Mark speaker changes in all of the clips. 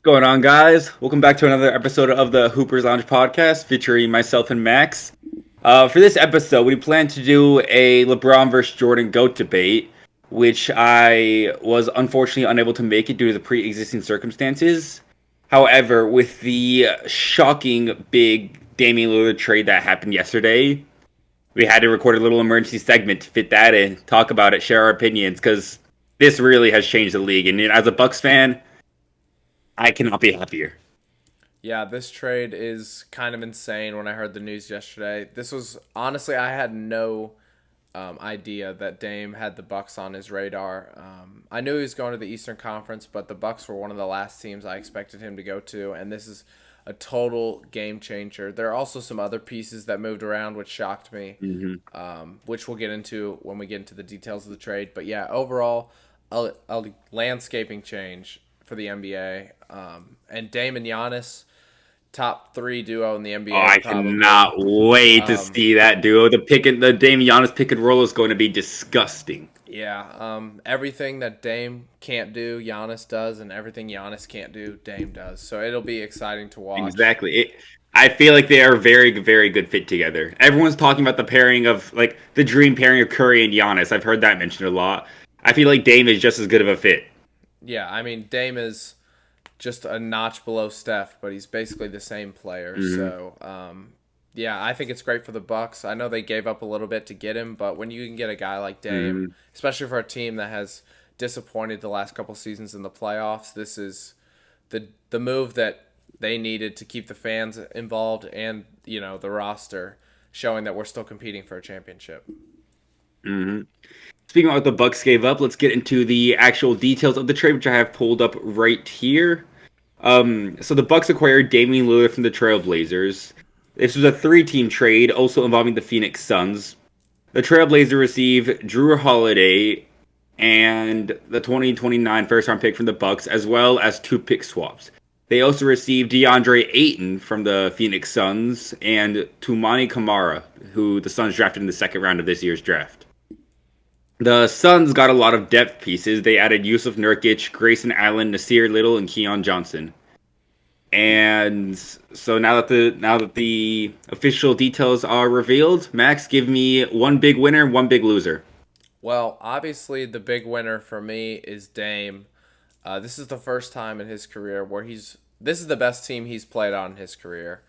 Speaker 1: Going on, guys? Welcome back to another episode of the Hoopers Lounge podcast featuring myself and Max. For this episode, we plan to do a LeBron versus Jordan GOAT debate, which I was unfortunately unable to make it due to the pre-existing circumstances. However, with the shocking big Damian Lillard trade that happened yesterday, we had to record a little emergency segment to fit that in, talk about it, share our opinions, because this really has changed the league. And as a Bucks fan, I cannot be happier.
Speaker 2: Yeah, this trade is kind of insane when I heard the news yesterday. This was honestly, I had no idea that Dame had the Bucks on his radar. I knew he was going to the Eastern Conference, but the Bucks were one of the last teams I expected him to go to, and this is a total game changer. There are also some other pieces that moved around which shocked me, which we'll get into when we get into the details of the trade. But yeah, overall, a landscaping change for the NBA. And Dame and Giannis, top three duo in the
Speaker 1: Oh,
Speaker 2: NBA,
Speaker 1: I
Speaker 2: probably.
Speaker 1: cannot wait to see that duo. The Dame Giannis pick and roll is going to be disgusting.
Speaker 2: Yeah, everything that Dame can't do, Giannis does, and everything Giannis can't do, Dame does. So it'll be exciting to watch.
Speaker 1: Exactly. I feel like they are very, very good fit together. Everyone's talking about the pairing of like the dream pairing of Curry and Giannis. I've heard that mentioned a lot. I feel like Dame is just as good of a fit.
Speaker 2: Yeah, I mean Dame is just a notch below Steph, but he's basically the same player. So, yeah, I think it's great for the Bucks. I know they gave up a little bit to get him, but when you can get a guy like Dame, especially for a team that has disappointed the last couple seasons in the playoffs, this is the move that they needed to keep the fans involved and the roster, showing that we're still competing for a championship.
Speaker 1: Speaking of what the Bucks gave up, let's get into the actual details of the trade, which I have pulled up right here. So the Bucks acquired Damian Lillard from the Trailblazers. This was a three-team trade, also involving the Phoenix Suns. The Trailblazers receive Drew Holiday and the 2029 first-round pick from the Bucks, as well as two pick swaps. They also received DeAndre Ayton from the Phoenix Suns and Toumani Camara, who the Suns drafted in the second round of this year's draft. The Suns got a lot of depth pieces. They added Yusuf Nurkic, Grayson Allen, Nasir Little, and Keon Johnson. And so now that the official details are revealed, Max, give me one big winner, one big loser.
Speaker 2: Well, obviously the big winner for me is Dame. This is the first time in his career where this is the best team he's played on in his career.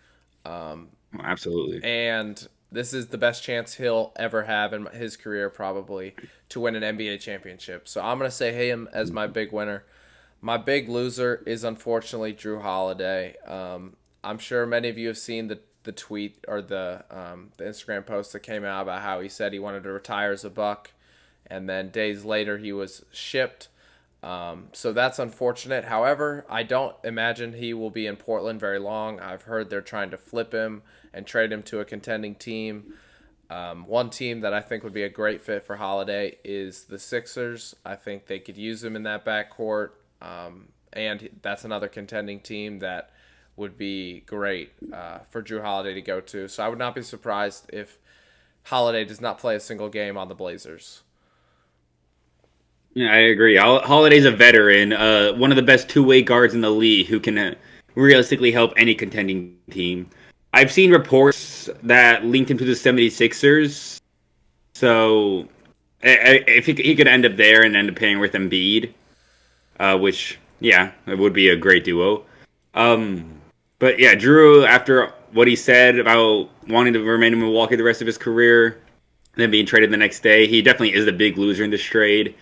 Speaker 1: Absolutely.
Speaker 2: And this is the best chance he'll ever have in his career, probably, to win an NBA championship. So I'm going to say him as my big winner. My big loser is unfortunately Drew Holiday. I'm sure many of you have seen the tweet or the Instagram post that came out about how he said he wanted to retire as a Buck, and then days later he was shipped. So that's unfortunate. However, I don't imagine he will be in Portland very long. I've heard they're trying to flip him and trade him to a contending team. One team that I think would be a great fit for Holiday is the Sixers. I think they could use him in that backcourt. And that's another contending team that would be great for Drew Holiday to go to. So I would not be surprised if Holiday does not play a single game on the Blazers.
Speaker 1: Yeah, I agree. Holiday's a veteran, one of the best two-way guards in the league who can realistically help any contending team. I've seen reports that linked him to the 76ers, so if he could end up there and end up pairing with Embiid, which, yeah, it would be a great duo. But yeah, Drew, after what he said about wanting to remain in Milwaukee the rest of his career, then being traded the next day, he definitely is the big loser in this trade.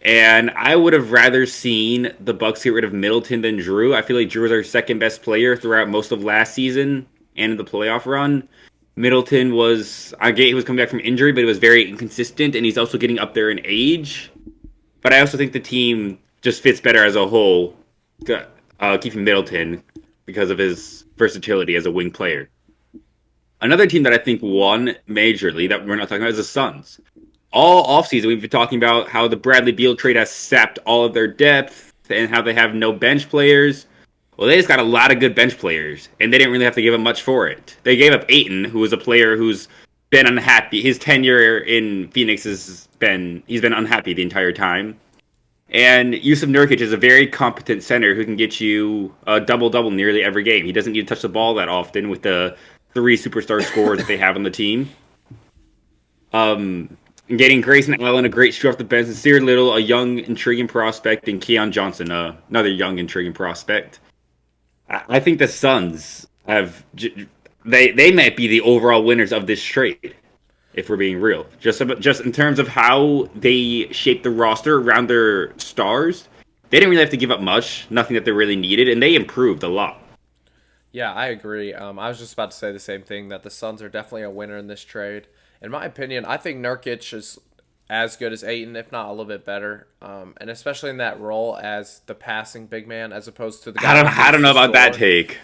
Speaker 1: And I would have rather seen the Bucks get rid of Middleton than Drew. I feel like Drew was our second best player throughout most of last season and in the playoff run. Middleton he was coming back from injury, but it was very inconsistent, and he's also getting up there in age. But I also think the team just fits better as a whole, keeping Middleton because of his versatility as a wing player. Another team that I think won majorly that we're not talking about is the Suns. All offseason, we've been talking about how the Bradley Beal trade has sapped all of their depth and how they have no bench players. Well, they just got a lot of good bench players, and they didn't really have to give up much for it. They gave up Ayton, who was a player who's been unhappy. His tenure in Phoenix he's been unhappy the entire time. And Yusuf Nurkic is a very competent center who can get you a double-double nearly every game. He doesn't need to touch the ball that often with the three superstar scorers that they have on the team. Getting Grayson Allen, a great shooter off the bench, and Sear Little, a young, intriguing prospect, and Keon Johnson, another young, intriguing prospect. I think the Suns they might be the overall winners of this trade, if we're being real. Just in terms of how they shaped the roster around their stars, they didn't really have to give up much, nothing that they really needed, and they improved a lot.
Speaker 2: Yeah, I agree. I was just about to say the same thing, that the Suns are definitely a winner in this trade. In my opinion, I think Nurkic is as good as Ayton, if not a little bit better, and especially in that role as the passing big man, as opposed to the guy who
Speaker 1: I
Speaker 2: needs
Speaker 1: don't know
Speaker 2: to
Speaker 1: about that
Speaker 2: score.
Speaker 1: take.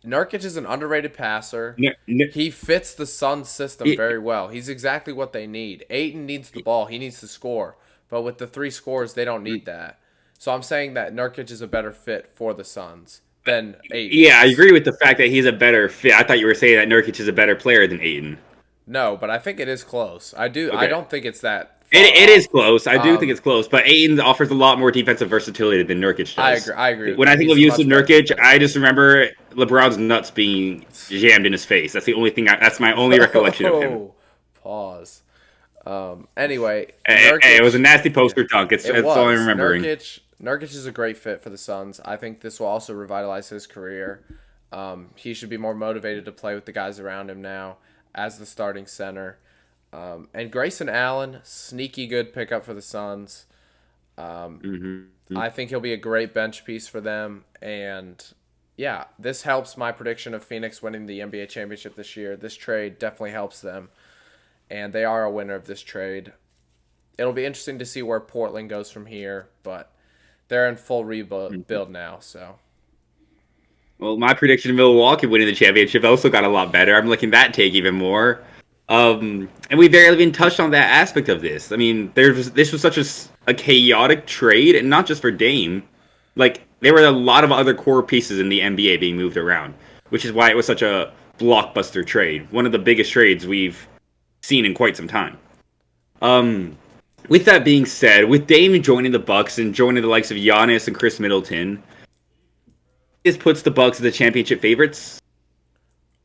Speaker 2: Nurkic is an underrated passer.
Speaker 1: N- n-
Speaker 2: He fits the Suns system very well. He's exactly what they need. Ayton needs the ball. He needs to score. But with the three scores, they don't need that. So I'm saying that Nurkic is a better fit for the Suns than Ayton
Speaker 1: Yeah, I
Speaker 2: is.
Speaker 1: agree with the fact that he's a better fit. I thought you were saying that Nurkic is a better player than Ayton.
Speaker 2: No, but I think it is close. I do. I
Speaker 1: Okay.
Speaker 2: don't think it's that far
Speaker 1: It is
Speaker 2: off.
Speaker 1: close. I do think
Speaker 2: Um,
Speaker 1: it's close, but Ayton offers a lot more defensive versatility than Nurkic
Speaker 2: I
Speaker 1: does.
Speaker 2: agree. I agree with
Speaker 1: When I
Speaker 2: that.
Speaker 1: think
Speaker 2: He's
Speaker 1: of
Speaker 2: a
Speaker 1: Yusuf
Speaker 2: much better
Speaker 1: Nurkic, I
Speaker 2: defender.
Speaker 1: just remember LeBron's nuts being jammed in his face. That's the only thing. That's my only recollection of him.
Speaker 2: Whoa. Pause. Anyway,
Speaker 1: It was a
Speaker 2: Nurkic.
Speaker 1: nasty
Speaker 2: Yeah,
Speaker 1: poster dunk.
Speaker 2: it
Speaker 1: It's all I'm
Speaker 2: was
Speaker 1: remembering.
Speaker 2: Nurkic. Nurkic is a great fit for the Suns. I think this will also revitalize his career. He should be more motivated to play with the guys around him now as the starting center. And Grayson Allen, sneaky good pickup for the Suns.
Speaker 1: Hmm.
Speaker 2: I think he'll be a great bench piece for them. And yeah, this helps my prediction of Phoenix winning the NBA championship this year. This trade definitely helps them. And they are a winner of this trade. It'll be interesting to see where Portland goes from here, but they're in full rebuild now. So
Speaker 1: Well, my prediction of Milwaukee winning the championship also got a lot better. I'm liking that take even more. And we barely even touched on that aspect of this. I mean, this was such a chaotic trade, and not just for Dame. Like there were a lot of other core pieces in the NBA being moved around, which is why it was such a blockbuster trade. One of the biggest trades we've seen in quite some time. Um, with that being said, with Dame joining the Bucks and joining the likes of Giannis and Chris Middleton, this puts the Bucks as the championship favorites.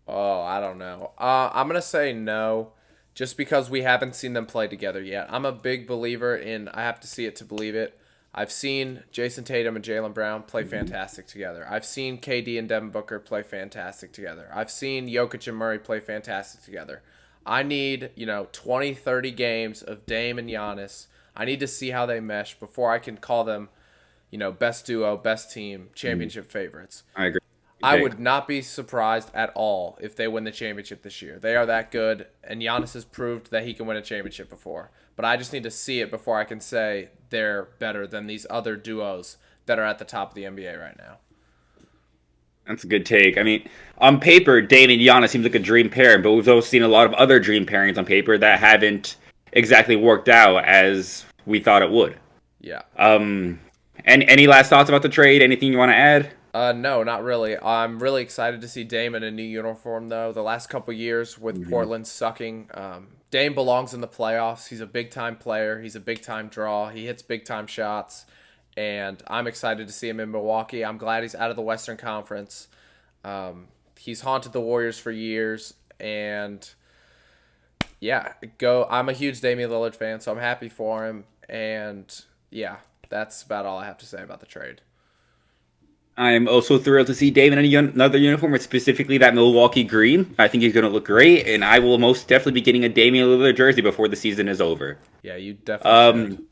Speaker 2: oh, I don't know. I'm gonna say no, just because we haven't seen them play together yet. I'm a big believer in I have to see it to believe it. I've seen Jason Tatum and Jaylen Brown play fantastic together. I've seen KD and Devin Booker play fantastic together. I've seen Jokic and Murray play fantastic together. I need, 20, 30 games of Dame and Giannis. I need to see how they mesh before I can call them, best duo, best team, championship favorites.
Speaker 1: I agree.
Speaker 2: I
Speaker 1: Okay.
Speaker 2: would not be surprised at all if they win the championship this year. They are that good, and Giannis has proved that he can win a championship before. But I just need to see it before I can say they're better than these other duos that are at the top of the NBA right now.
Speaker 1: That's a good take. I mean, on paper, Dame and Giannis seems like a dream pairing, but we've also seen a lot of other dream pairings on paper that haven't exactly worked out as we thought it would.
Speaker 2: Yeah.
Speaker 1: And any last thoughts about the trade? Anything you want to add?
Speaker 2: No, not really. I'm really excited to see Dame in a new uniform, though. The last couple years with Portland sucking, Dame belongs in the playoffs. He's a big time player. He's a big time draw. He hits big time shots, and I'm excited to see him in Milwaukee. I'm glad he's out of the Western Conference. He's haunted the Warriors for years, and yeah, go. I'm a huge Damian Lillard fan, so I'm happy for him. And yeah, that's about all I have to say about the trade.
Speaker 1: I am also thrilled to see Dame in another uniform, specifically that Milwaukee green. I think he's going to look great, and I will most definitely be getting a Damian Lillard jersey before the season is over.
Speaker 2: Yeah, you definitely should.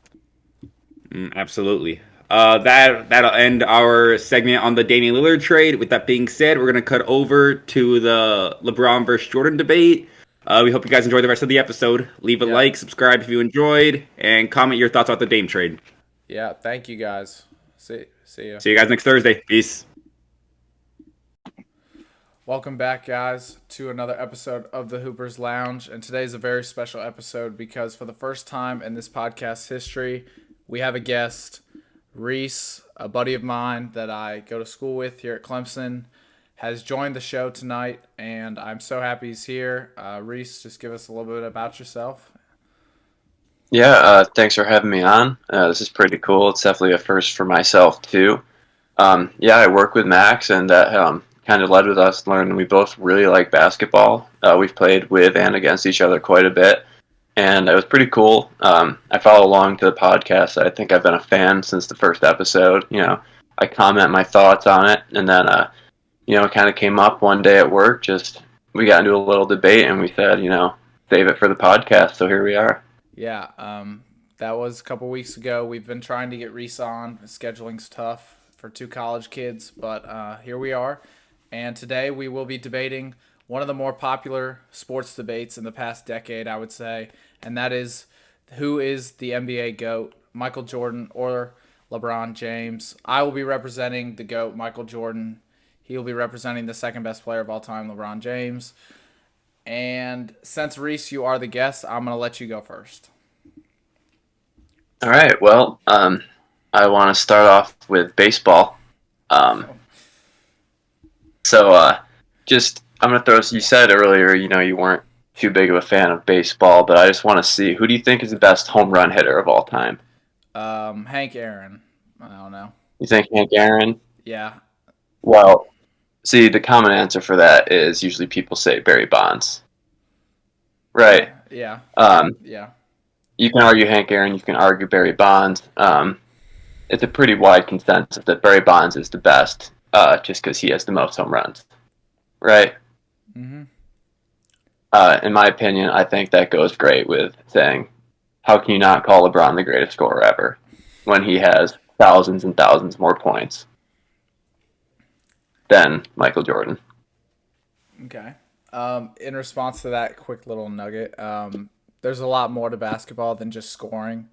Speaker 1: Um, Absolutely. That'll end our segment on the Damian Lillard trade. With that being said, we're gonna cut over to the LeBron versus Jordan debate. We hope you guys enjoy the rest of the episode. Leave a
Speaker 2: Yeah.
Speaker 1: like, subscribe if you enjoyed, and comment your thoughts about the Dame trade.
Speaker 2: Yeah, thank you guys. See ya.
Speaker 1: See you guys next Thursday. Peace.
Speaker 2: Welcome back, guys, to another episode of the Hoopers Lounge. And today's a very special episode because for the first time in this podcast's history, we have a guest, Reese, a buddy of mine that I go to school with here at Clemson, has joined the show tonight, and I'm so happy he's here. Reese, just give us a little bit about yourself.
Speaker 3: Yeah, thanks for having me on. This is pretty cool. It's definitely a first for myself too. Yeah, I work with Max, and that kind of led with us learning we both really like basketball. We've played with and against each other quite a bit, and it was pretty cool. I follow along to the podcast. I think I've been a fan since the first episode. I comment my thoughts on it, and then it kind of came up one day at work. Just we got into a little debate, and we said, save it for the podcast. So here we are.
Speaker 2: Yeah, that was a couple weeks ago. We've been trying to get Reese on. Scheduling's tough for two college kids, but here we are. And today we will be debating one of the more popular sports debates in the past decade, I would say, and that is who is the NBA GOAT, Michael Jordan or LeBron James. I will be representing the GOAT, Michael Jordan. He will be representing the second best player of all time, LeBron James. And since Reese, you are the guest, I'm going to let you go first.
Speaker 3: All right. Well, I want to start off with baseball. Um, so, just I'm gonna throw. You said earlier, you weren't too big of a fan of baseball, but I just want to see who do you think is the best home run hitter of all time?
Speaker 2: Hank Aaron. I don't know.
Speaker 3: You think Hank Aaron?
Speaker 2: Yeah.
Speaker 3: Well, see, the common answer for that is usually people say Barry Bonds. Right.
Speaker 2: Yeah.
Speaker 3: Um,
Speaker 2: Yeah.
Speaker 3: you can argue Hank Aaron. You can argue Barry Bonds. It's a pretty wide consensus that Barry Bonds is the best, just because he has the most home runs. Right.
Speaker 2: Mm-hmm.
Speaker 3: In my opinion, I think that goes great with saying, how can you not call LeBron the greatest scorer ever when he has thousands and thousands more points than Michael Jordan?
Speaker 2: Okay. In response to that quick little nugget, there's a lot more to basketball than just scoring.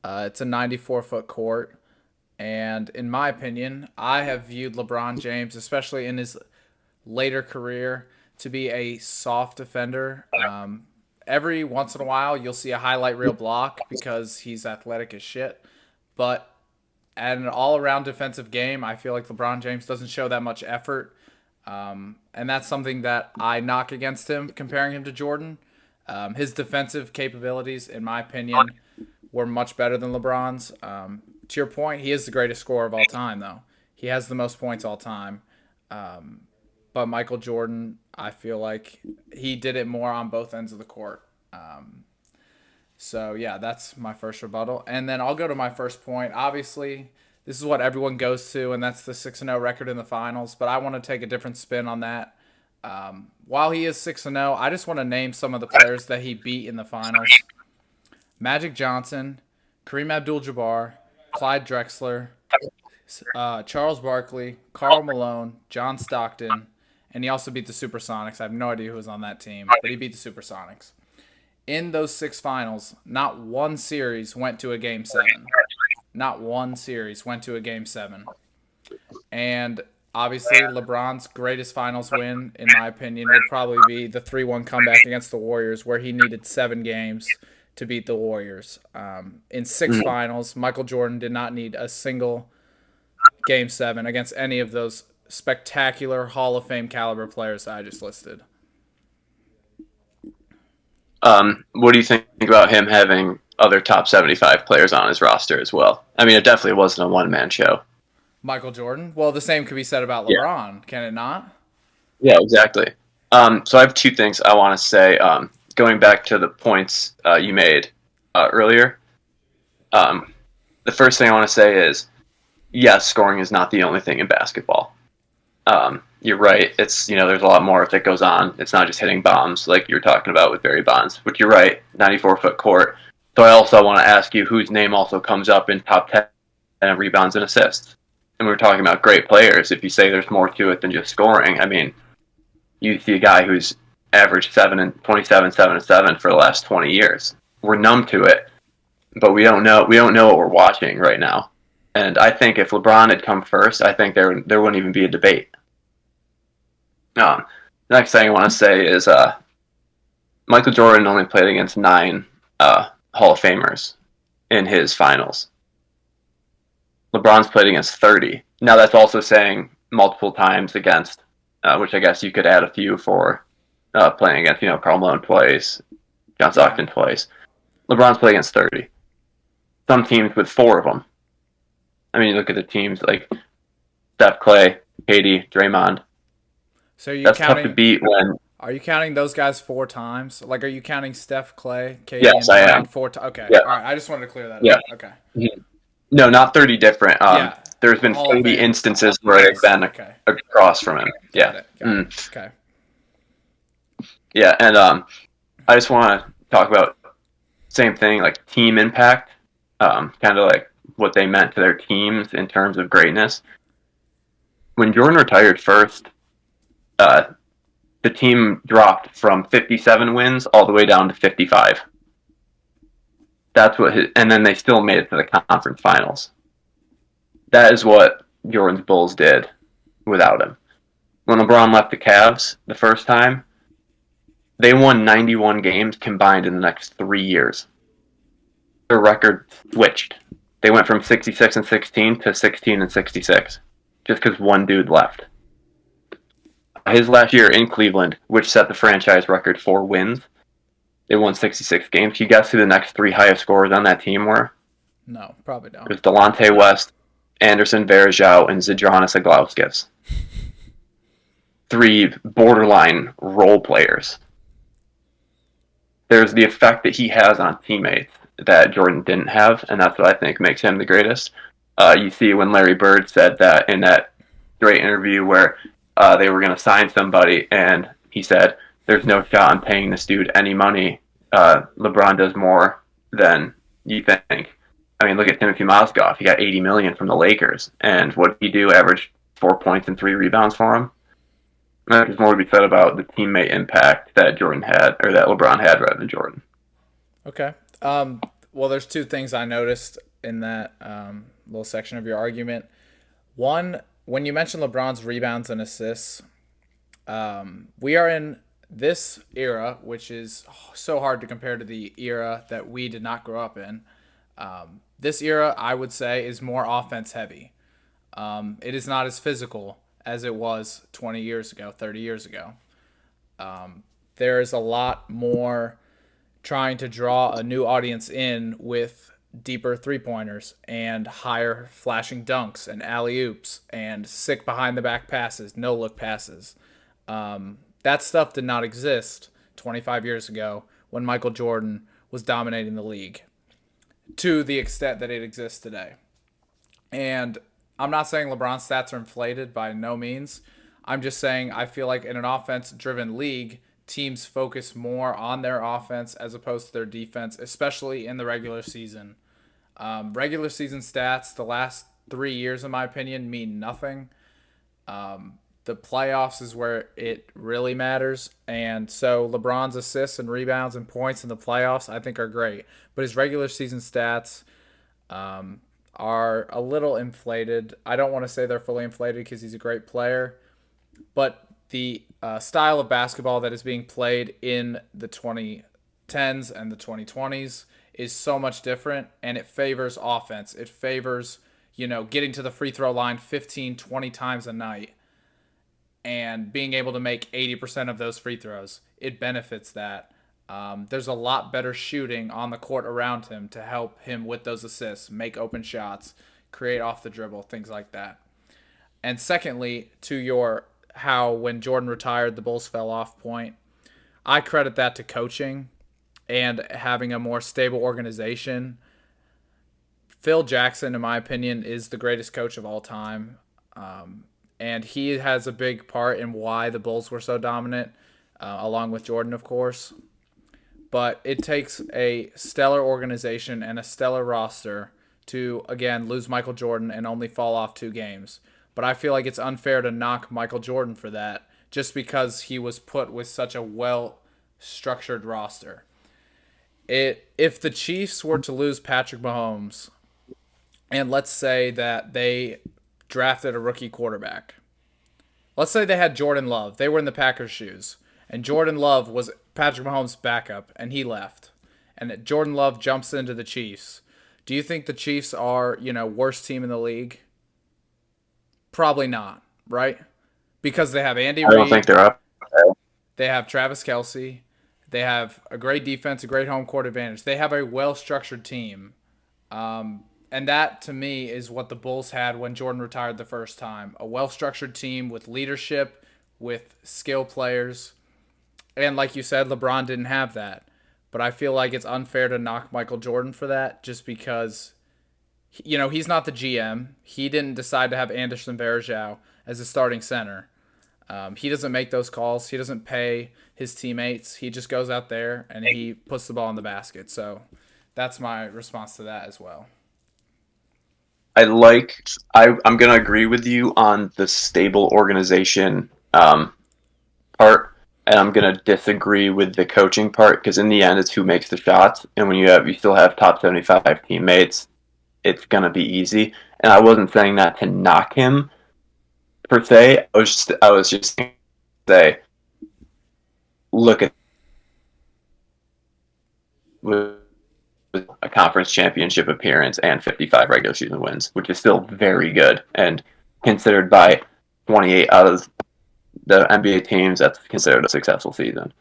Speaker 2: It's a 94-foot court. And in my opinion, I have viewed LeBron James, especially in his later career, to be a soft defender. Every once in a while, you'll see a highlight reel block because he's athletic as shit. But at an all-around defensive game, I feel like LeBron James doesn't show that much effort, and that's something that I knock against him, comparing him to Jordan. His defensive capabilities, in my opinion, were much better than LeBron's. To your point, he is the greatest scorer of all time, though. He has the most points all time. But Michael Jordan, I feel like he did it more on both ends of the court. So, yeah, that's my first rebuttal. And then I'll go to my first point. Obviously, this is what everyone goes to, and that's the 6-0 record in the finals. But I want to take a different spin on that. While he is 6-0, I just want to name some of the players that he beat in the finals. Magic Johnson, Kareem Abdul-Jabbar, Clyde Drexler, Charles Barkley, Karl Malone, John Stockton, and he also beat the Supersonics. I have no idea who was on that team, but he beat the Supersonics. In those six finals, not one series went to a game seven. Not one series went to a game seven. And obviously, LeBron's greatest finals win, in my opinion, would probably be the 3-1 comeback against the Warriors, where he needed 7 games to beat the Warriors. In six
Speaker 3: Mhm.
Speaker 2: finals, Michael Jordan did not need a single game seven against any of those spectacular Hall of Fame caliber players that I just listed.
Speaker 3: What do you think about him having other top 75 players on his roster as well? I mean, it definitely wasn't a one-man show.
Speaker 2: Michael Jordan? Well, the same could be said about
Speaker 3: Yeah,
Speaker 2: LeBron, can it not?
Speaker 3: yeah, exactly. So I have two things I want to say. Going back to the points you made earlier, um, the first thing I want to say is yes, scoring is not the only thing in basketball. You're right. It's there's a lot more that goes on. It's not just hitting bombs like you were talking about with Barry Bonds. But you're right, 94-foot court. So I also want to ask you whose name also comes up in top 10 of rebounds and assists. And we're talking about great players. If you say there's more to it than just scoring, I mean, you see a guy who's averaged 7 and 7 for the last 20 years. We're numb to it, but we don't know what we're watching right now. And I think if LeBron had come first, I think there wouldn't even be a debate. The next thing I want to say is Michael Jordan only played against 9 Hall of Famers in his finals. LeBron's played against 30. Now that's also saying multiple times against, which I guess you could add a few for playing against, Karl Malone twice, John
Speaker 2: Yeah.
Speaker 3: Stockton twice. LeBron's played against 30. Some teams with 4 of them. I mean, you look at the teams like Steph, Clay, KD, Draymond.
Speaker 2: So are you
Speaker 3: That's tough to
Speaker 2: counting?
Speaker 3: beat when.
Speaker 2: Are you counting those guys 4 times? Like, are you counting Steph, Clay, KD,
Speaker 3: Yes,
Speaker 2: and
Speaker 3: I
Speaker 2: Draymond
Speaker 3: am.
Speaker 2: 4 times? Okay,
Speaker 3: Yeah,
Speaker 2: all right. I just wanted to clear that
Speaker 3: yeah.
Speaker 2: up. Okay.
Speaker 3: Mhm. No, not 30 different.
Speaker 2: Yeah.
Speaker 3: There's been
Speaker 2: Hall of
Speaker 3: 30
Speaker 2: Fame.
Speaker 3: instances where they've
Speaker 2: Yes.
Speaker 3: been
Speaker 2: Okay.
Speaker 3: across from him.
Speaker 2: Got
Speaker 3: Yeah.
Speaker 2: it. Got it. Okay.
Speaker 3: Yeah, and I just want to talk about same thing, like team impact, kind of like what they meant to their teams in terms of greatness. When Jordan retired first, uh, the team dropped from 57 wins all the way down to 55. That's what, and then they still made it to the conference finals. That is what Jordan's Bulls did without him. When LeBron left the Cavs the first time, they won 91 games combined in the next 3 years. Their record switched. They went from 66-16 to 16-66, just because one dude left. His last year in Cleveland, which set the franchise record for wins, they won 66 games. Can you guess who the next 3 highest scorers on that team were?
Speaker 2: No, probably
Speaker 3: It
Speaker 2: don't.
Speaker 3: was Delonte West, Anderson Varejao, and Zydrunas Ilgauskas. 3 borderline role players. There's the effect that he has on teammates that Jordan didn't have, and that's what I think makes him the greatest. You see when Larry Bird said that in that great interview where they were going to sign somebody, and he said, "There's no shot I'm paying this dude any money. LeBron does more than you think." I mean, look at Timothy Mozgov. He got $80 million from the Lakers, and what did he do? Average 4 points and 3 rebounds for him. There's more to be said about the teammate impact that Jordan had, or that LeBron had, rather than Jordan.
Speaker 2: Okay. Well, there's 2 things I noticed in that little section of your argument. One, when you mentioned LeBron's rebounds and assists, we are in this era, which is so hard to compare to the era that we did not grow up in. This era, I would say, is more offense heavy. It is not as physical as it was 20 years ago, 30 years ago. There is a lot more trying to draw a new audience in with deeper 3-pointers and higher flashing dunks and alley-oops and sick behind-the-back passes, no-look passes. That stuff did not exist 25 years ago when Michael Jordan was dominating the league to the extent that it exists today. And I'm not saying LeBron's stats are inflated by no means. I'm just saying I feel like in an offense-driven league, teams focus more on their offense as opposed to their defense, especially in the regular season. Regular season stats, the last 3 years, in my opinion, mean nothing. The playoffs is where it really matters. And so LeBron's assists and rebounds and points in the playoffs, I think, are great. But his regular season stats are a little inflated. I don't want to say they're fully inflated because he's a great player. But the style of basketball that is being played in the 2010s and the 2020s is so much different, and it favors offense. It favors, getting to the free throw line 15, 20 times a night and being able to make 80% of those free throws. It benefits that. There's a lot better shooting on the court around him to help him with those assists, make open shots, create off the dribble, things like that. And secondly, to your how when Jordan retired, the Bulls fell off point, I credit that to coaching and having a more stable organization. Phil Jackson, in my opinion, is the greatest coach of all time. And he has a big part in why the Bulls were so dominant, along with Jordan, of course. But it takes a stellar organization and a stellar roster to, again, lose Michael Jordan and only fall off 2 games. But I feel like it's unfair to knock Michael Jordan for that just because he was put with such a well-structured roster. If the Chiefs were to lose Patrick Mahomes, and let's say that they drafted a rookie quarterback. Let's say they had Jordan Love. They were in the Packers' shoes. And Jordan Love was Patrick Mahomes' backup, and he left. And Jordan Love jumps into the Chiefs. Do you think the Chiefs are, worst team in the league? Probably not, right? Because they have Andy
Speaker 3: I
Speaker 2: Reid.
Speaker 3: don't think they're up.
Speaker 2: They have Travis Kelce.
Speaker 4: They have a great defense, a great home court advantage. They have a well-structured team. And that, to me, is what the Bulls had when Jordan retired the first time. A well-structured team with leadership, with skill players. And like you said, LeBron didn't have that. But I feel like it's unfair to knock Michael Jordan for that just because, he's not the GM. He didn't decide to have Anderson Varejao as a starting center. He doesn't make those calls. He doesn't pay his teammates. He just goes out there and he puts the ball in the basket. So that's my response to that as well.
Speaker 3: I'm going to agree with you on the stable organization part, and I'm going to disagree with the coaching part because in the end, it's who makes the shots, and when you still have top 75 teammates, it's going to be easy. And I wasn't saying that to knock him per se. I was just say, look at with a conference championship appearance and 55 regular season wins, which is still very good and considered by 28 out of the NBA teams, that's considered a successful season.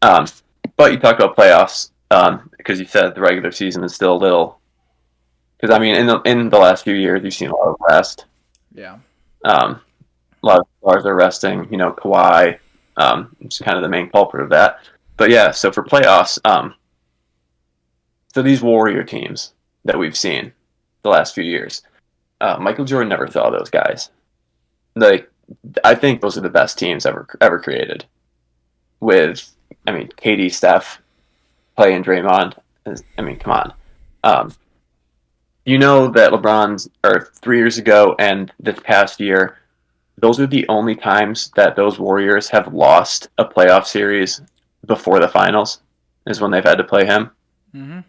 Speaker 3: But you talked about playoffs because you said the regular season is still a little. Because I mean, in the last few years, you've seen a lot of rest.
Speaker 4: Yeah.
Speaker 3: A lot of stars are resting. Kawhi, is kind of the main culprit of that. But yeah, so for playoffs, so these Warrior teams that we've seen the last few years, Michael Jordan never saw those guys. I think those are the best teams ever created. With, KD, Steph, Clay, and Draymond. Come on. You know that LeBron's, or 3 years ago and this past year, those are the only times that those Warriors have lost a playoff series before the finals, is when they've had to play him.
Speaker 4: Mm-hmm.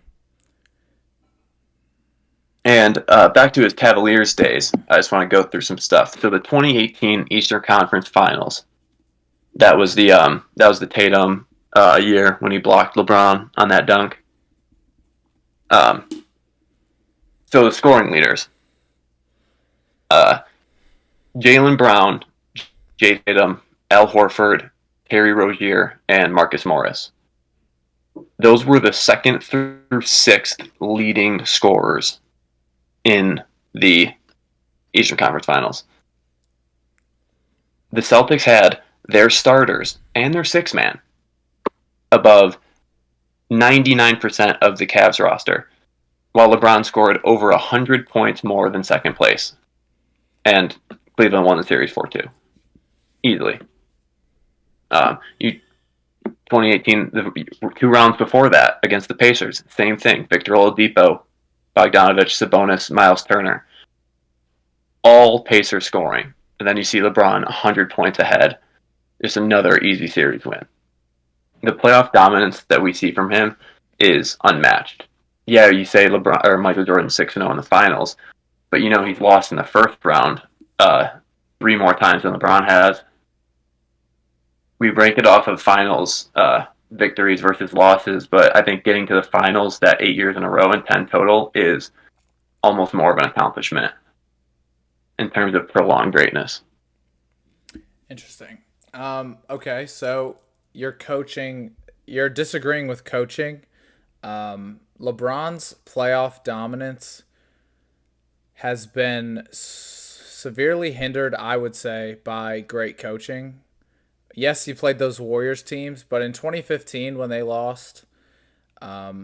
Speaker 3: And back to his Cavaliers days, I just want to go through some stuff. So the 2018 Eastern Conference Finals, that was the Tatum year when he blocked LeBron on that dunk. So the scoring leaders, Jaylen Brown, Jay Tatum, Al Horford, Terry Rozier, and Marcus Morris. Those were the 2nd through 6th leading scorers in the Eastern Conference Finals. The Celtics had their starters and their 6-man above 99% of the Cavs roster, while LeBron scored over 100 points more than second place. And Cleveland won the series 4-2. Easily. 2018, the 2 rounds before that, against the Pacers, same thing. Victor Oladipo, Bogdanovich, Sabonis, Miles Turner. All Pacers scoring. And then you see LeBron 100 points ahead. Just another easy series win. The playoff dominance that we see from him is unmatched. Yeah, you say LeBron or Michael Jordan 6-0 in the finals, but he's lost in the first round 3 more times than LeBron has. We rank it off of finals victories versus losses, but I think getting to the finals that 8 years in a row and 10 total is almost more of an accomplishment in terms of prolonged greatness.
Speaker 4: Interesting. Okay, so you're disagreeing with coaching. LeBron's playoff dominance has been severely hindered, I would say, by great coaching. Yes, he played those Warriors teams, but in 2015 when they lost,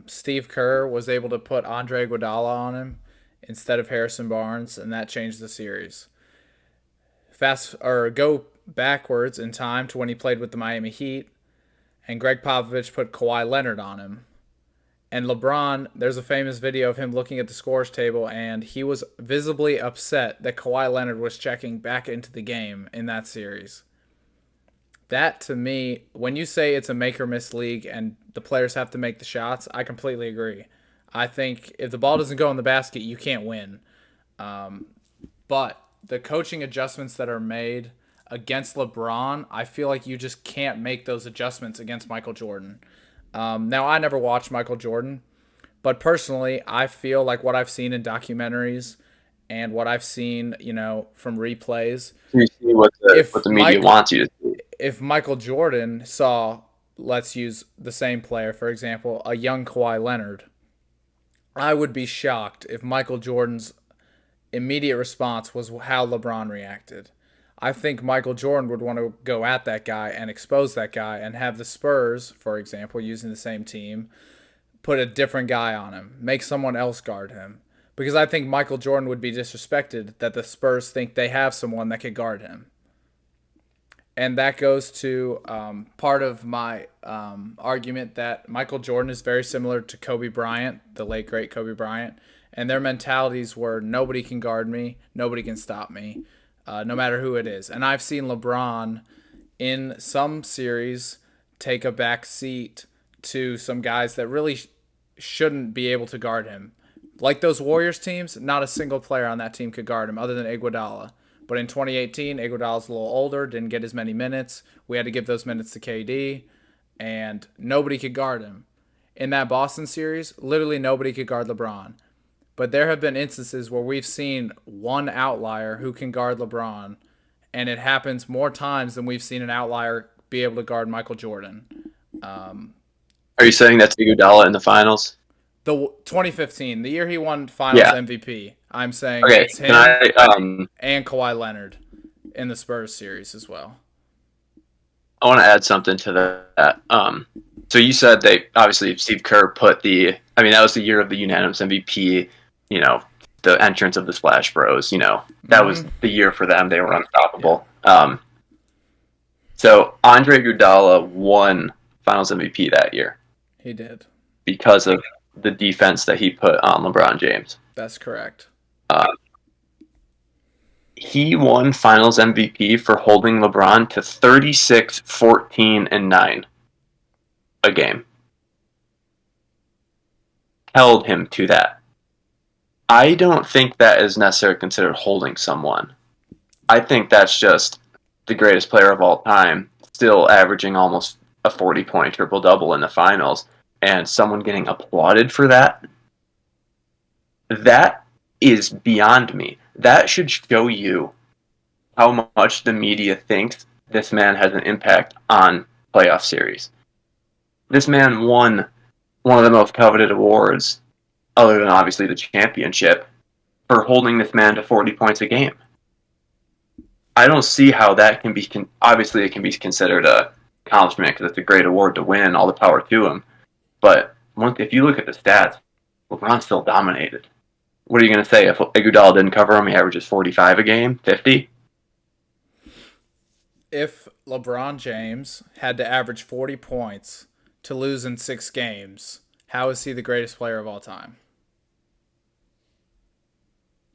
Speaker 4: Steve Kerr was able to put Andre Iguodala on him instead of Harrison Barnes, and that changed the series. Go backwards in time to when he played with the Miami Heat, and Greg Popovich put Kawhi Leonard on him. And LeBron, there's a famous video of him looking at the scores table, and he was visibly upset that Kawhi Leonard was checking back into the game in that series. That, to me, when you say it's a make-or-miss league and the players have to make the shots, I completely agree. I think if the ball doesn't go in the basket, you can't win. But the coaching adjustments that are made against LeBron, I feel like you just can't make those adjustments against Michael Jordan. Now, I never watched Michael Jordan, but personally, I feel like what I've seen in documentaries and what I've seen, from replays.
Speaker 3: You see what the media wants you to see.
Speaker 4: If Michael Jordan saw let's use the same player, for example, a young Kawhi Leonard. I would be shocked if Michael Jordan's immediate response was how LeBron reacted. I think Michael Jordan would want to go at that guy and expose that guy and have the Spurs, for example, using the same team, put a different guy on him, make someone else guard him. Because I think Michael Jordan would be disrespected that the Spurs think they have someone that could guard him. And that goes to part of my argument that Michael Jordan is very similar to Kobe Bryant, the late, great Kobe Bryant. And their mentalities were nobody can guard me, nobody can stop me, no matter who it is. And I've seen LeBron in some series take a back seat to some guys that really shouldn't be able to guard him. Like those Warriors teams, not a single player on that team could guard him other than Iguodala. But in 2018, Iguodala's a little older, didn't get as many minutes. We had to give those minutes to KD, and nobody could guard him. In that Boston series, literally nobody could guard LeBron. But there have been instances where we've seen one outlier who can guard LeBron, and it happens more times than we've seen an outlier be able to guard Michael Jordan.
Speaker 3: Are you saying that's Iguodala in the finals?
Speaker 4: The 2015, the year he won Finals MVP. I'm saying
Speaker 3: Okay,
Speaker 4: it's him
Speaker 3: can
Speaker 4: and Kawhi Leonard in the Spurs series as well.
Speaker 3: I want to add something to that. So you said they obviously Steve Kerr put that was the year of the unanimous MVP. You know, the entrance of the Splash Bros. You know, that was the year for them. They were unstoppable. So Andre Iguodala won Finals MVP that year.
Speaker 4: He did.
Speaker 3: Because of the defense that he put on LeBron James.
Speaker 4: That's correct.
Speaker 3: He won Finals MVP for holding LeBron to 36, 14, and 9 a game. Held him to that. I don't think that is necessarily considered holding someone. I think that's just the greatest player of all time, still averaging almost a 40-point triple-double in the finals, and someone getting applauded for that. That is beyond me. That should show you how much the media thinks this man has an impact on playoff series. This man won one of the most coveted awards, other than obviously the championship, for holding this man to 40 points a game. I don't see how that can be... obviously, it can be considered a accomplishment because it's a great award to win, all the power to him. But if you look at the stats, LeBron still dominated. What are you going to say? If Iguodala didn't cover him, he averages 45 a game, 50?
Speaker 4: If LeBron James had to average 40 points to lose in 6 games, how is he the greatest player of all time?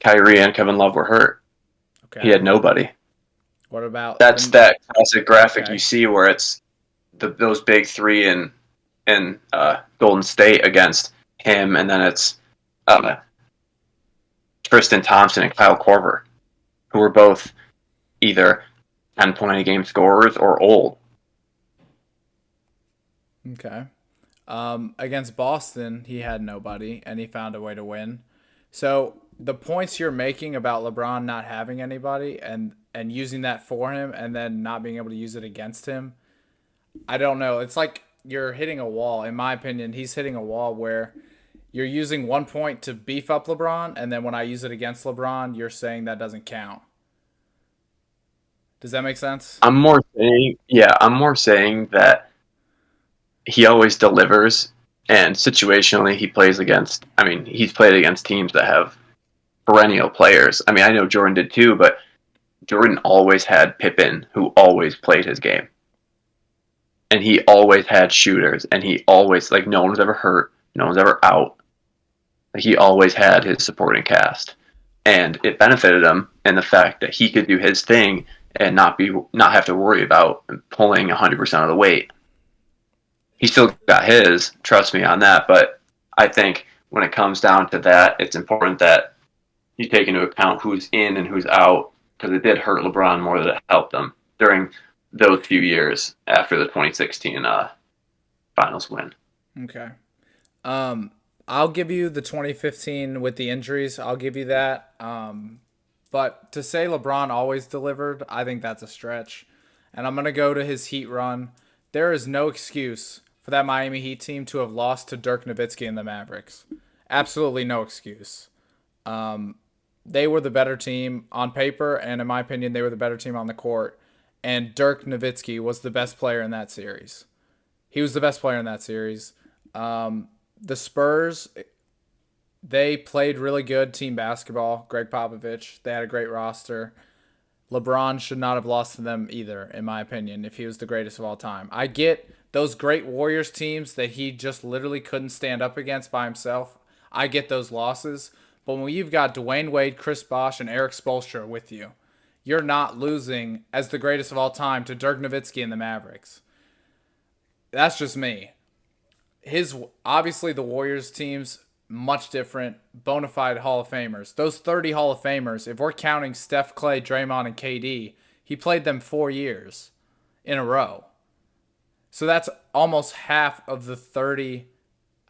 Speaker 3: Kyrie and Kevin Love were hurt.
Speaker 4: Okay.
Speaker 3: He had nobody.
Speaker 4: What about...
Speaker 3: That's that classic graphic you see where it's those big three in Golden State against him, and then it's Tristan Thompson and Kyle Korver, who were both either 10-point a game scorers or old.
Speaker 4: Okay. Against Boston, he had nobody, and he found a way to win. So the points you're making about LeBron not having anybody and using that for him and then not being able to use it against him, I don't know. It's like you're hitting a wall. In my opinion, he's hitting a wall where you're using 1 point to beef up LeBron, and then when I use it against LeBron, you're saying that doesn't count. Does that make sense?
Speaker 3: I'm more saying that he always delivers, and situationally he's played against teams that have perennial players. I mean, I know Jordan did too, but Jordan always had Pippen, who always played his game. And he always had shooters, and he always, no one was ever hurt, no one's ever out. He always had his supporting cast. And it benefited him in the fact that he could do his thing and not have to worry about pulling 100% of the weight. He still got his, trust me on that, but I think when it comes down to that, it's important that you take into account who's in and who's out, because it did hurt LeBron more than it helped him during those few years after the 2016 finals win.
Speaker 4: Okay. I'll give you the 2015 with the injuries. I'll give you that. But to say LeBron always delivered, I think that's a stretch. And I'm going to go to his Heat run there is no excuse for that Miami Heat team to have lost to Dirk Nowitzki and the Mavericks. Absolutely no excuse. They were the better team on paper, and in my opinion, they were the better team on the court. And Dirk Nowitzki was the best player in that series. He was the best player in that series. The Spurs, they played really good team basketball. Greg Popovich, they had a great roster. LeBron should not have lost to them either, in my opinion, if he was the greatest of all time. I get those great Warriors teams that he just literally couldn't stand up against by himself. I get those losses. But when you've got Dwayne Wade, Chris Bosh, and Eric Spoelstra with you, you're not losing as the greatest of all time to Dirk Nowitzki and the Mavericks. That's just me. Obviously the Warriors teams, much different, bona fide Hall of Famers. Those 30 Hall of Famers, if we're counting Steph, Clay, Draymond, and KD, he played them 4 years in a row. So that's almost half of the 30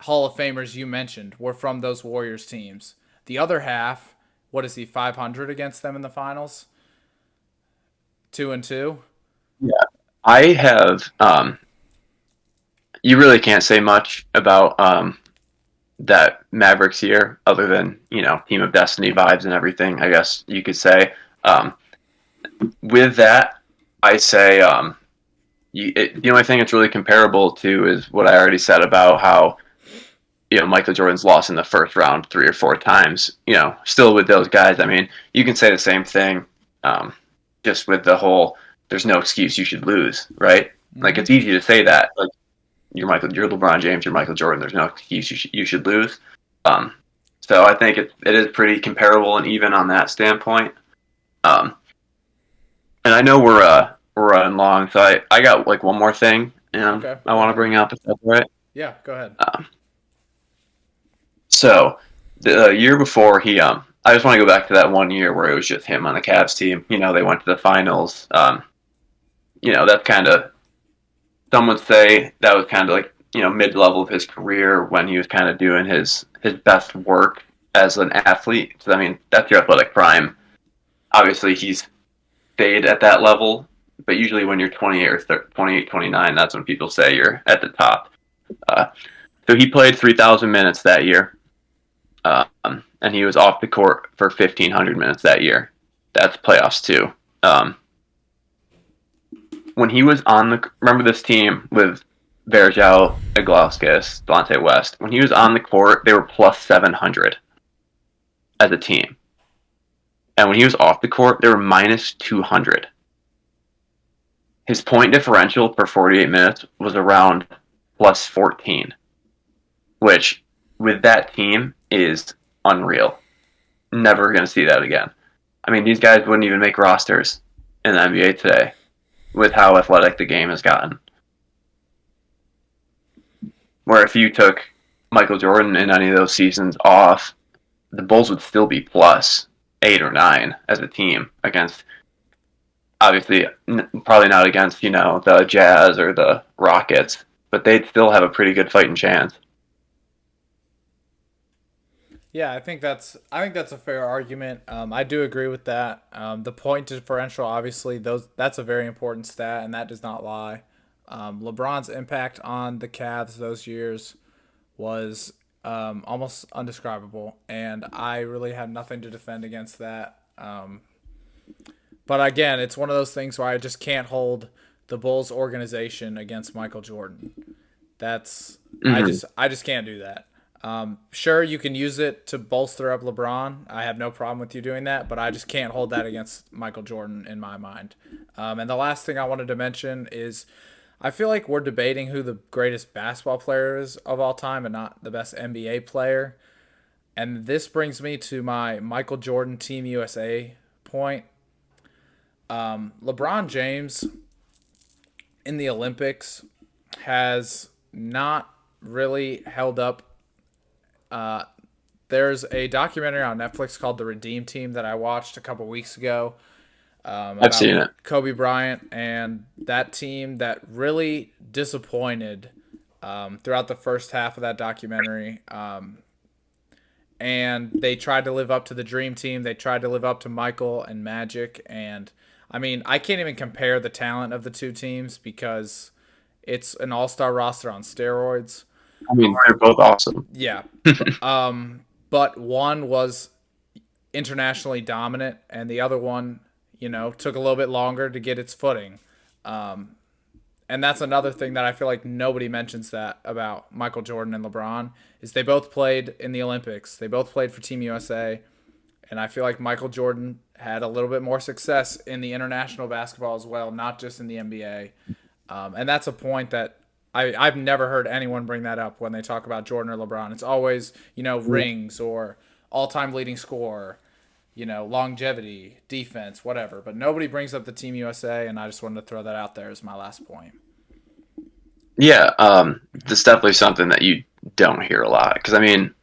Speaker 4: Hall of Famers you mentioned were from those Warriors teams. The other half, what is he, 500 against them in the finals? 2-2?
Speaker 3: Yeah. I have, you really can't say much about that Mavericks year other than, Team of Destiny vibes and everything, I guess you could say. With that, I say the only thing it's really comparable to is what I already said about how, Michael Jordan's lost in the first round 3 or 4 times. Still with those guys, I mean, you can say the same thing just with the whole, there's no excuse you should lose, right? Mm-hmm. Like, it's easy to say that. Like, you're LeBron James, you're Michael Jordan, there's no excuse you should lose. So I think it is pretty comparable and even on that standpoint. And I know we're running long, so I got like one more thing
Speaker 4: Okay.
Speaker 3: I want to bring up, if that's right.
Speaker 4: Yeah, go ahead.
Speaker 3: So the year before I just want to go back to that one year where it was just him on the Cavs team. They went to the finals. That's kind of, some would say that was kind of like, mid-level of his career when he was kind of doing his best work as an athlete. So, I mean, that's your athletic prime. Obviously, he's stayed at that level, but usually when you're 28 or 28, 29, that's when people say you're at the top. So he played 3,000 minutes that year, and he was off the court for 1,500 minutes that year. That's playoffs too. When he was remember this team with Vergel, Iglauskis, Delonte West. When he was on the court, they were plus 700 as a team. And when he was off the court, they were minus 200. His point differential per 48 minutes was around plus 14, which with that team is unreal. Never going to see that again. I mean, these guys wouldn't even make rosters in the NBA today with how athletic the game has gotten. Where if you took Michael Jordan in any of those seasons off, the Bulls would still be plus 8 or 9 as a team against, obviously, probably not against, the Jazz or the Rockets, but they'd still have a pretty good fighting chance.
Speaker 4: Yeah, I think that's a fair argument. I do agree with that. The point differential, obviously, that's a very important stat, and that does not lie. LeBron's impact on the Cavs those years was almost undescribable, and I really have nothing to defend against that. But again, it's one of those things where I just can't hold the Bulls organization against Michael Jordan. That's I just can't do that. Sure, you can use it to bolster up LeBron. I have no problem with you doing that, but I just can't hold that against Michael Jordan in my mind. And the last thing I wanted to mention is I feel like we're debating who the greatest basketball player is of all time and not the best NBA player. And this brings me to my Michael Jordan Team USA point. LeBron James in the Olympics has not really held up. There's a documentary on Netflix called The Redeem Team that I watched a couple weeks ago.
Speaker 3: I've seen it.
Speaker 4: Kobe Bryant and that team that really disappointed throughout the first half of that documentary. And they tried to live up to the Dream Team. They tried to live up to Michael and Magic. And, I mean, I can't even compare the talent of the two teams because It's an all-star roster on steroids.
Speaker 3: I mean, they're both awesome.
Speaker 4: Yeah. But one was internationally dominant, and the other one, took a little bit longer to get its footing. And that's another thing that I feel like nobody mentions that about Michael Jordan and LeBron is they both played in the Olympics. They both played for Team USA. And I feel like Michael Jordan had a little bit more success in the international basketball as well, not just in the NBA. And that's a point that I've never heard anyone bring that up when they talk about Jordan or LeBron. It's always, rings or all-time leading scorer, longevity, defense, whatever. But nobody brings up the Team USA, and I just wanted to throw that out there as my last point.
Speaker 3: Yeah, that's definitely something that you don't hear a lot. Because, I mean,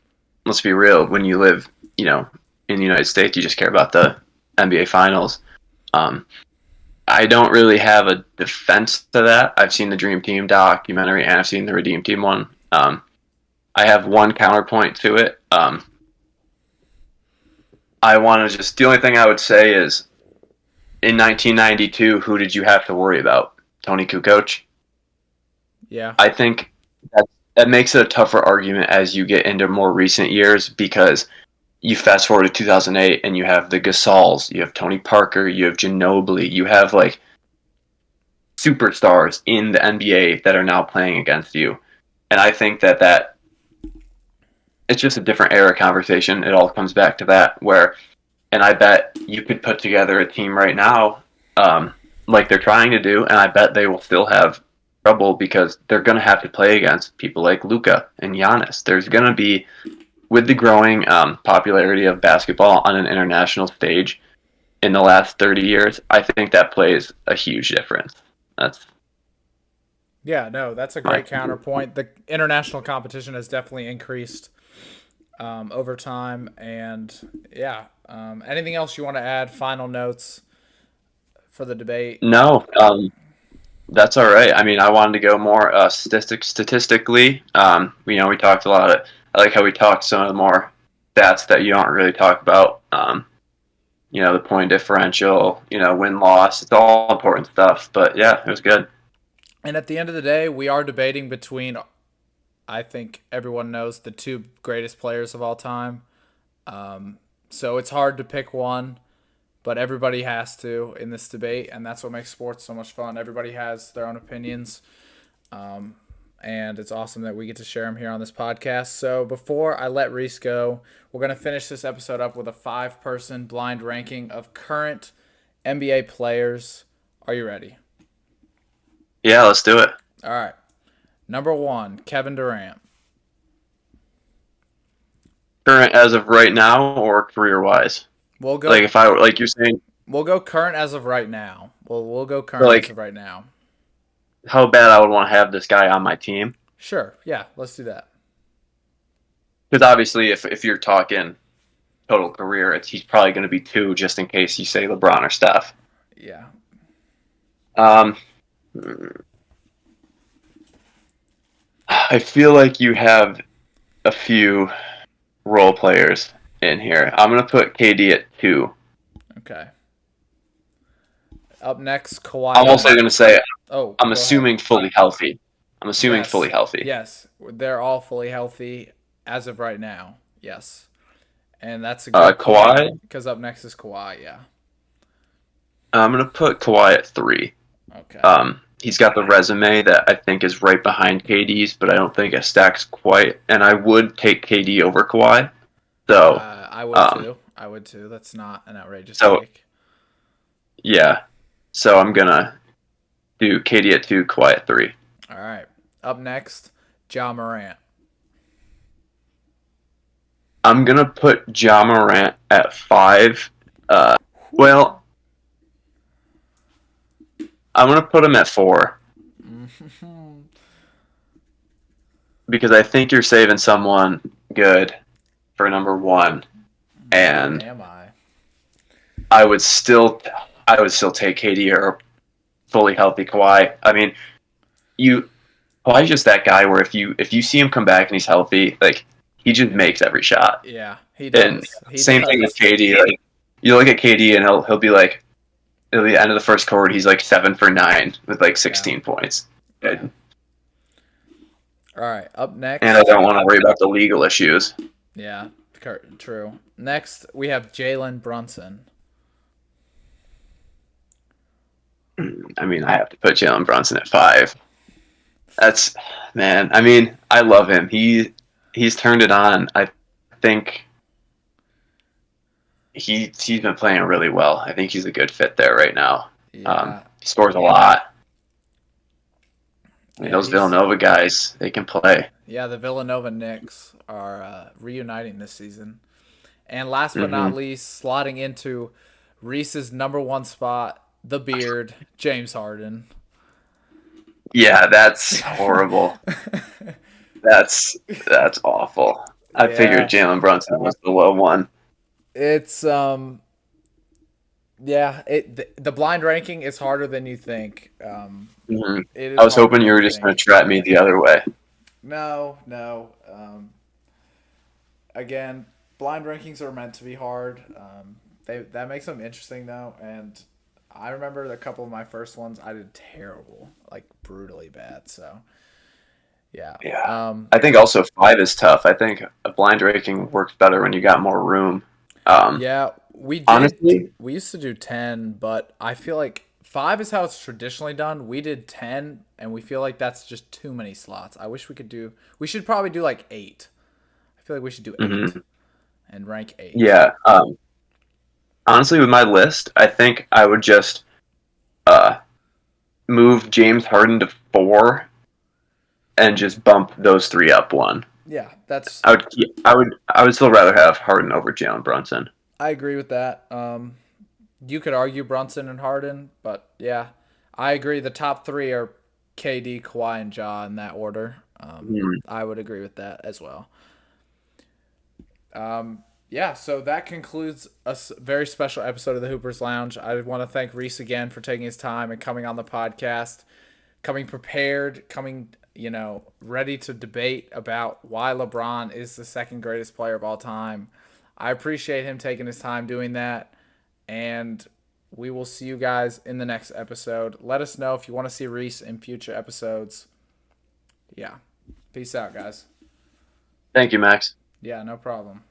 Speaker 3: let's be real. When you live, in the United States, you just care about the NBA Finals. I don't really have a defense to that. I've seen the Dream Team documentary, and I've seen the Redeem Team one. I have one counterpoint to it. I want to the only thing I would say is, in 1992, who did you have to worry about? Tony Kukoc?
Speaker 4: Yeah.
Speaker 3: I think that makes it a tougher argument as you get into more recent years, because you fast forward to 2008 and you have the Gasols, you have Tony Parker, you have Ginobili, you have like superstars in the NBA that are now playing against you. And I think that it's just a different era conversation. It all comes back to that and I bet you could put together a team right now, like they're trying to do, and I bet they will still have trouble because they're going to have to play against people like Luka and Giannis. There's going to be, with the growing popularity of basketball on an international stage in the last 30 years, I think that plays a huge difference. That's
Speaker 4: a great counterpoint. The international competition has definitely increased over time. And, anything else you want to add? Final notes for the debate?
Speaker 3: No, that's all right. I mean, I wanted to go more statistically. We talked a lot. I like how we talked some of the more stats that you don't really talk about. The point differential, win-loss. It's all important stuff. But, yeah, it was good.
Speaker 4: And at the end of the day, we are debating between, I think everyone knows, the two greatest players of all time. So it's hard to pick one, but everybody has to in this debate, and that's what makes sports so much fun. Everybody has their own opinions, and it's awesome that we get to share them here on this podcast. So before I let Reese go, we're going to finish this episode up with a 5-person blind ranking of current NBA players. Are you ready?
Speaker 3: Yeah, let's do it.
Speaker 4: All right. Number 1, Kevin Durant.
Speaker 3: Current as of right now or career-wise?
Speaker 4: We'll go
Speaker 3: like you're saying.
Speaker 4: We'll go current as of right now. We'll go current as of right now.
Speaker 3: How bad I would want to have this guy on my team?
Speaker 4: Sure. Yeah, let's do that.
Speaker 3: Because obviously, if you're talking total career, he's probably going to be 2, just in case you say LeBron or Steph.
Speaker 4: Yeah.
Speaker 3: I feel like you have a few role players in here. I'm going to put KD at 2.
Speaker 4: Okay. Up next, Kawhi.
Speaker 3: I'm also going to say, I'm
Speaker 4: assuming
Speaker 3: fully healthy. I'm assuming fully healthy.
Speaker 4: Yes, they're all fully healthy as of right now. Yes. And that's a good
Speaker 3: Kawhi?
Speaker 4: Because up next is Kawhi, yeah.
Speaker 3: I'm going to put Kawhi at 3.
Speaker 4: Okay.
Speaker 3: He's got the resume that I think is right behind KD's, but I don't think it stacks quite. And I would take KD over Kawhi. So
Speaker 4: I would too. I would too. That's not an outrageous take.
Speaker 3: Yeah. So I'm going to do KD at 2, Kawhi at 3.
Speaker 4: All right. Up next, Ja Morant.
Speaker 3: I'm going to put Ja Morant at 5. I'm going to put him at 4. Because I think you're saving someone good for number 1. And
Speaker 4: am I?
Speaker 3: I would still take KD or fully healthy Kawhi. I mean, Kawhi's just that guy where if you see him come back and he's healthy, like, he just makes every shot.
Speaker 4: Yeah, he does.
Speaker 3: And same thing with KD. Like, you look at KD and he'll be like, at the end of the first quarter, he's like 7 for 9 with like 16 points.
Speaker 4: Yeah. All right, up next.
Speaker 3: And I don't want to worry about the legal issues.
Speaker 4: Yeah, true. Next, we have Jalen Brunson.
Speaker 3: I mean, I have to put Jalen Brunson at 5. That's, man. I mean, I love him. He's turned it on. I think he's been playing really well. I think he's a good fit there right now.
Speaker 4: Yeah.
Speaker 3: He scores a lot. I mean,
Speaker 4: Yeah,
Speaker 3: those Villanova guys, they can play.
Speaker 4: Yeah, the Villanova Knicks are reuniting this season. And last but not least, slotting into Reese's number 1 spot, the beard, James Harden.
Speaker 3: Yeah, that's horrible. That's awful. I figured Jalen Brunson was the low one.
Speaker 4: It's the blind ranking is harder than you think. It is
Speaker 3: I was
Speaker 4: harder
Speaker 3: hoping
Speaker 4: than
Speaker 3: you were
Speaker 4: you
Speaker 3: just going
Speaker 4: think.
Speaker 3: to trap me the other way.
Speaker 4: No. Again, blind rankings are meant to be hard. That makes them interesting though, and I remember a couple of my first ones I did terrible, like brutally bad. So, yeah.
Speaker 3: Yeah. I think also 5 is tough. I think a blind ranking works better when you got more room.
Speaker 4: Yeah, we did.
Speaker 3: Honestly,
Speaker 4: We used to do 10, but I feel like 5 is how it's traditionally done. We did 10, and we feel like that's just too many slots. I wish we could do. We should probably do like 8. I feel like we should do 8 and rank 8.
Speaker 3: yeah. Honestly, with my list, I think I would just move James Harden to 4 and just bump those 3 up 1.
Speaker 4: Yeah, that's.
Speaker 3: I would still rather have Harden over Jalen Brunson.
Speaker 4: I agree with that. You could argue Brunson and Harden, but yeah, I agree. The top 3 are KD, Kawhi, and Ja in that order. I would agree with that as well. Yeah, so that concludes a very special episode of the Hoopers Lounge. I want to thank Reese again for taking his time and coming on the podcast, coming prepared, coming, ready to debate about why LeBron is the second greatest player of all time. I appreciate him taking his time doing that, and we will see you guys in the next episode. Let us know if you want to see Reese in future episodes. Yeah. Peace out, guys.
Speaker 3: Thank you, Max.
Speaker 4: Yeah, no problem.